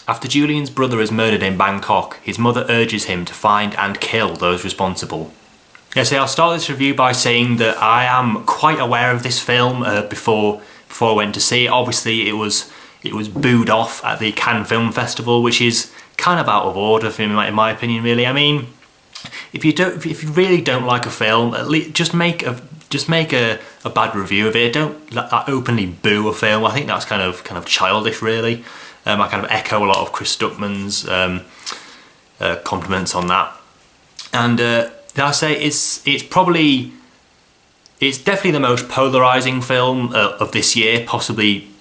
After Julian's brother is murdered in Bangkok, his mother urges him to find and kill those responsible. Yeah, so I'll start this review by saying that I am quite aware of this film before I went to see it. Obviously, it was booed off at the Cannes Film Festival, which is kind of out of order in my opinion, really. I mean, if you really don't like a film, at least just make a bad review of it. Don't openly boo a film. I think that's kind of childish, really. I kind of echo a lot of Chris Stuckman's compliments on that. And I say it's definitely the most polarizing film of this year,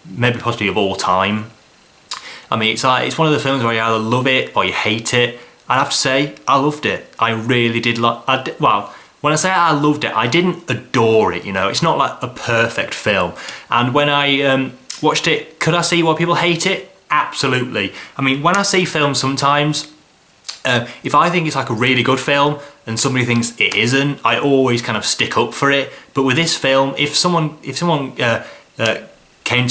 maybe possibly of all time. I mean, it's one of the films where you either love it or you hate it. I have to say, I loved it. I really did. Well, when I say I loved it, I didn't adore it. You know, it's not like a perfect film. And when I watched it, could I see why people hate it? Absolutely. I mean, when I see films sometimes, if I think it's like a really good film and somebody thinks it isn't, I always kind of stick up for it. But with this film, if someone came to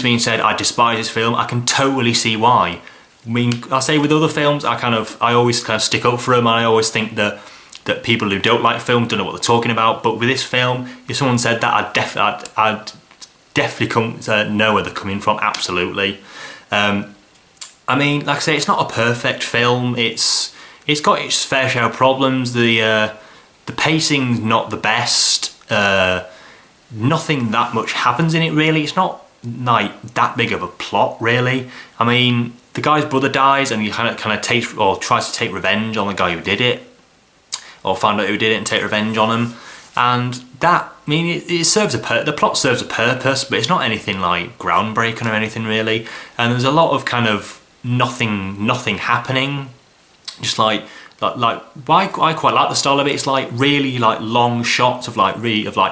me and said I despise this film, I can totally see why. I mean, I say with other films, I always kind of stick up for them, and I always think that people who don't like films don't know what they're talking about. But with this film, if someone said that, I'd definitely know where they're coming from. Absolutely. I mean, like I say, it's not a perfect film. It's got its fair share of problems. The pacing's not the best. Nothing that much happens in it, really. It's not like that big of a plot, really. I mean, the guy's brother dies, and he kind of takes or tries to take revenge on the guy who did it, or find out who did it and take revenge on him. And that, I mean, it serves the plot serves a purpose, but it's not anything like groundbreaking or anything, really. And there's a lot of kind of nothing happening. Just like I quite like the style of it. It's like really like long shots of like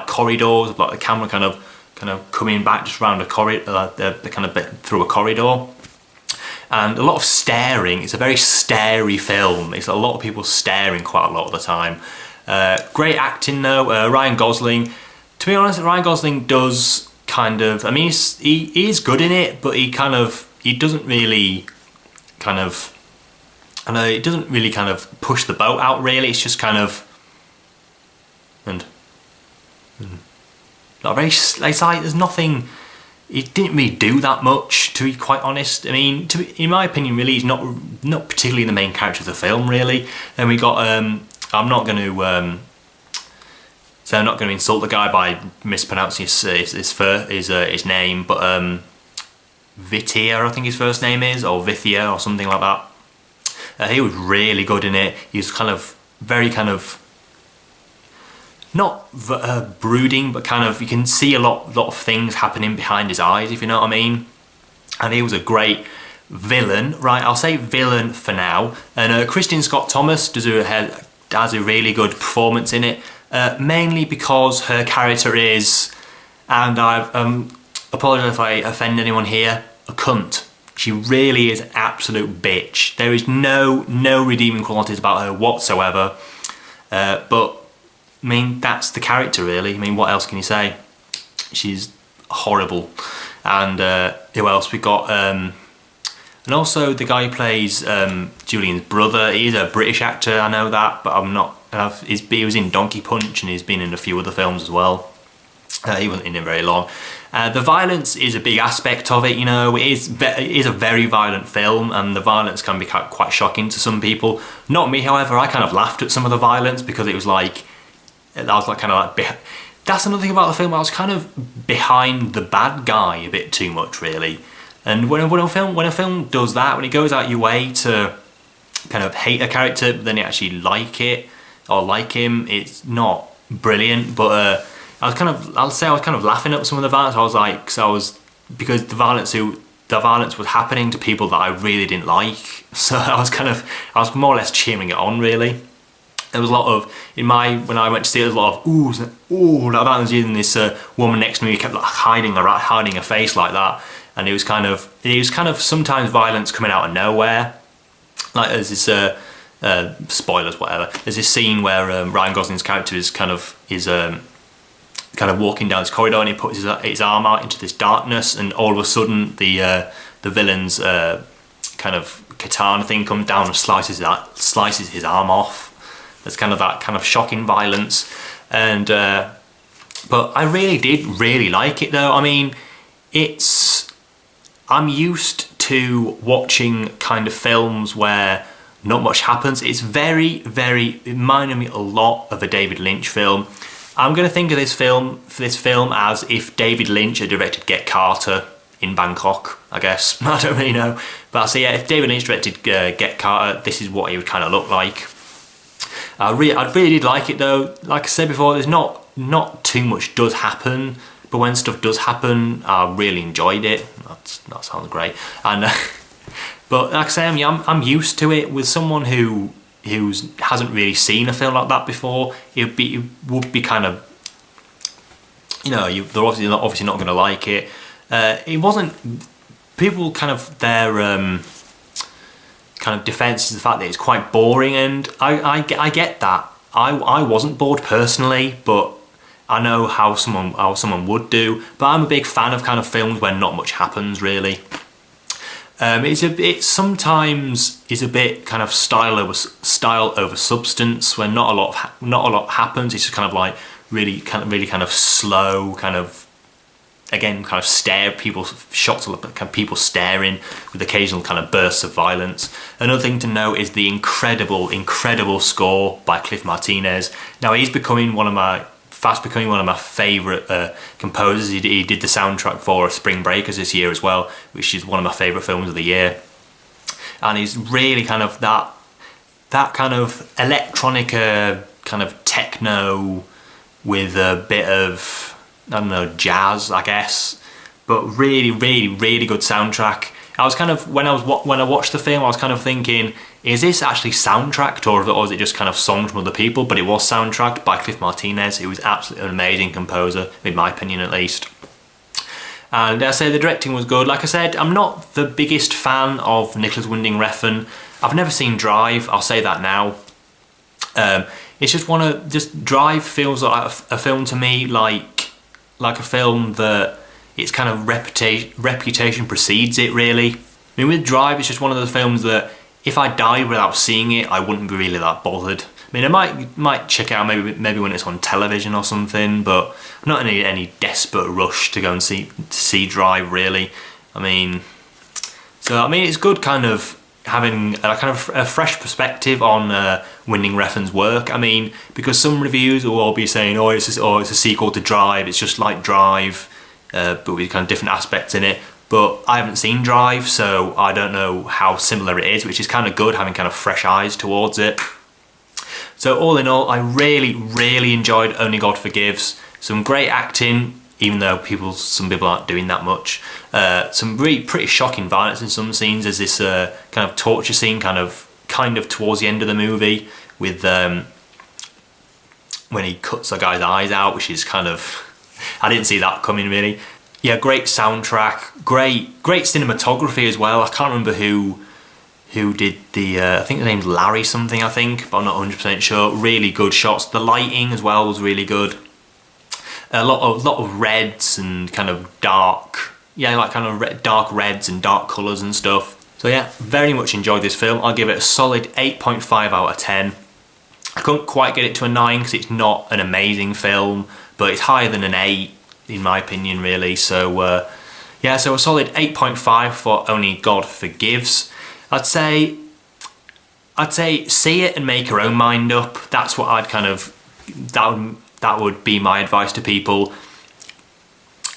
corridors, of like the camera kind of coming back just around a corridor, the kind of bit through a corridor, and a lot of staring. It's a very starey film. It's a lot of people staring quite a lot of the time. Great acting though. Ryan Gosling. To be honest, Ryan Gosling does kind of. I mean, he is good in it, but he doesn't really kind of. I know it doesn't really kind of push the boat out, really. It's just kind of not very. It's like there's nothing. He didn't really do that much, to be quite honest. I mean, in my opinion, really, he's not particularly the main character of the film, really. Then we got. I'm not going to insult the guy by mispronouncing his name, but Vitya, I think his first name is, or Vithia, or something like that. He was really good in it. He was very not brooding, but kind of, you can see a lot of things happening behind his eyes, if you know what I mean. And he was a great villain, right? I'll say villain for now. And Christine Scott Thomas has a really good performance in it, mainly because her character is, and I apologise if I offend anyone here, a cunt. She really is an absolute bitch. There is no redeeming qualities about her whatsoever. But I mean, that's the character, really. I mean, what else can you say? She's horrible. And who else we got? And also the guy who plays Julian's brother. He's a British actor, I know that, but I'm not. He was in Donkey Punch, and he's been in a few other films as well. He wasn't in it very long. The violence is a big aspect of it, you know. It is a very violent film, and the violence can be quite shocking to some people. Not me, however. I kind of laughed at some of the violence because it was like, that's another thing about the film. I was kind of behind the bad guy a bit too much, really. And when a film does that, when it goes out your way to kind of hate a character, but then you actually like it or like him, it's not brilliant. But I'll say I was kind of laughing at some of the violence. Because the violence was happening to people that I really didn't like. So I was more or less cheering it on, really. There was a lot of, when I went to see it, there was a lot of ooh, like that. Was using this woman next to me who kept like hiding her face like that. And it was kind of sometimes violence coming out of nowhere. Like there's this, spoilers, whatever. There's this scene where Ryan Gosling's character is kind of walking down this corridor, and he puts his arm out into this darkness, and all of a sudden the villain's kind of katana thing comes down and slices his arm off. There's kind of that kind of shocking violence, and but I did really like it though. I mean, I'm used to watching kind of films where not much happens. It's it reminded me a lot of a David Lynch film. I'm going to think of this film as if David Lynch had directed Get Carter in Bangkok, I guess. I don't really know. But so yeah, if David Lynch directed Get Carter, this is what he would kind of look like. I really did like it though. Like I said before, there's not too much does happen, but when stuff does happen, I really enjoyed it. That sounds great. And but like I say, I'm used to it. With someone who hasn't really seen a film like that before, it would be kind of, they're obviously not going to like it. It wasn't people kind of their kind of defense is the fact that it's quite boring, and I get that. I wasn't bored personally, but I know how someone would do. But I'm a big fan of kind of films where not much happens really. It sometimes is a bit kind of style over substance, where not a lot happens. It's just kind of like really kind of slow, kind of shots of kind of people staring with occasional kind of bursts of violence. Another thing to note is the incredible score by Cliff Martinez. Now he's becoming one of my favourite composers. He did the soundtrack for Spring Breakers this year as well, which is one of my favourite films of the year. And he's really kind of that kind of electronica, kind of techno with a bit of, I don't know, jazz, I guess. But really good soundtrack. I was kind of, when I watched the film, I was kind of thinking, is this actually soundtracked, or is it just kind of songs from other people? But it was soundtracked by Cliff Martinez, who was absolutely an amazing composer, in my opinion at least. And I say the directing was good. Like I said, I'm not the biggest fan of Nicholas Winding Refn. I've never seen Drive, I'll say that now. It's just Drive feels like a film to me, like a film that its kind of reputation precedes it, really. I mean, with Drive, it's just one of those films that if I died without seeing it, I wouldn't be really that bothered. I mean, I might check it out maybe when it's on television or something, but I'm not in any desperate rush to go and see Drive, really. I mean, it's good kind of having a kind of a fresh perspective on Winding Refn's work. I mean, because some reviews will all be saying, it's a sequel to Drive, it's just like Drive, but with kind of different aspects in it. But I haven't seen Drive, so I don't know how similar it is, which is kind of good, having kind of fresh eyes towards it. So all in all, I really enjoyed Only God Forgives. Some great acting, even though some people aren't doing that much. Some really pretty shocking violence in some scenes. There's this kind of torture scene kind of towards the end of the movie with when he cuts a guy's eyes out, which is kind of, I didn't see that coming really. Yeah, great soundtrack, great cinematography as well. I can't remember who did the, I think the name's Larry something, I think, but I'm not 100% sure. Really good shots. The lighting as well was really good. A lot of reds and kind of dark, dark reds and dark colours and stuff. So yeah, very much enjoyed this film. I'll give it a solid 8.5 out of 10. I couldn't quite get it to a 9 because it's not an amazing film, but it's higher than an 8 in my opinion, really. So yeah, so a solid 8.5 for Only God Forgives. I'd say see it and make your own mind up. That's what I'd kind of, that would be my advice to people.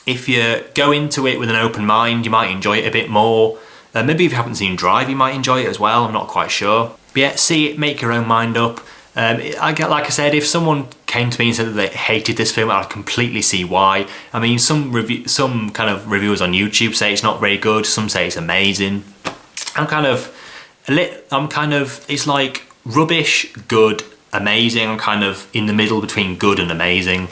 If you go into it with an open mind, you might enjoy it a bit more. Maybe if you haven't seen Drive, you might enjoy it as well. I'm not quite sure. But yeah, see it, make your own mind up. Like I said, if someone came to me and said that they hated this film, I'd completely see why. I mean, some kind of reviewers on YouTube say it's not very good. Some say it's amazing. It's like rubbish, good, amazing. I'm kind of in the middle between good and amazing.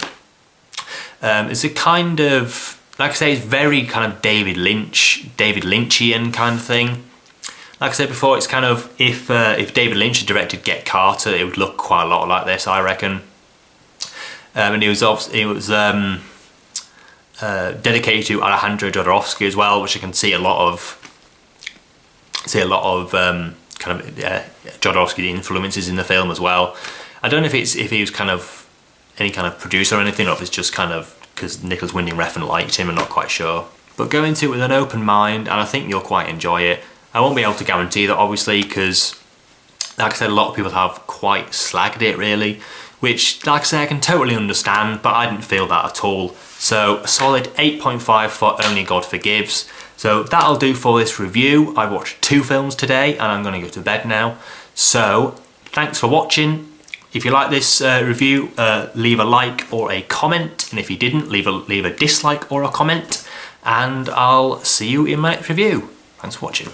It's a kind of, like I say, it's very kind of David Lynchian kind of thing. Like I said before, it's kind of, if David Lynch had directed Get Carter, it would look quite a lot like this, I reckon. And it was dedicated to Alejandro Jodorowsky as well, which I can see a lot of see a lot of kind of Jodorowsky influences in the film as well. I don't know if he was kind of any kind of producer or anything, or if it's just kind of because Nicholas Winding Refn liked him. I'm not quite sure. But go into it with an open mind, and I think you'll quite enjoy it. I won't be able to guarantee that, obviously, because, like I said, a lot of people have quite slagged it, really, which, like I say, I can totally understand, but I didn't feel that at all. So, a solid 8.5 for Only God Forgives. So, that'll do for this review. I watched 2 films today, and I'm going to go to bed now. So, thanks for watching. If you like this review, leave a like or a comment, and if you didn't, leave a dislike or a comment, and I'll see you in my next review. Thanks for watching.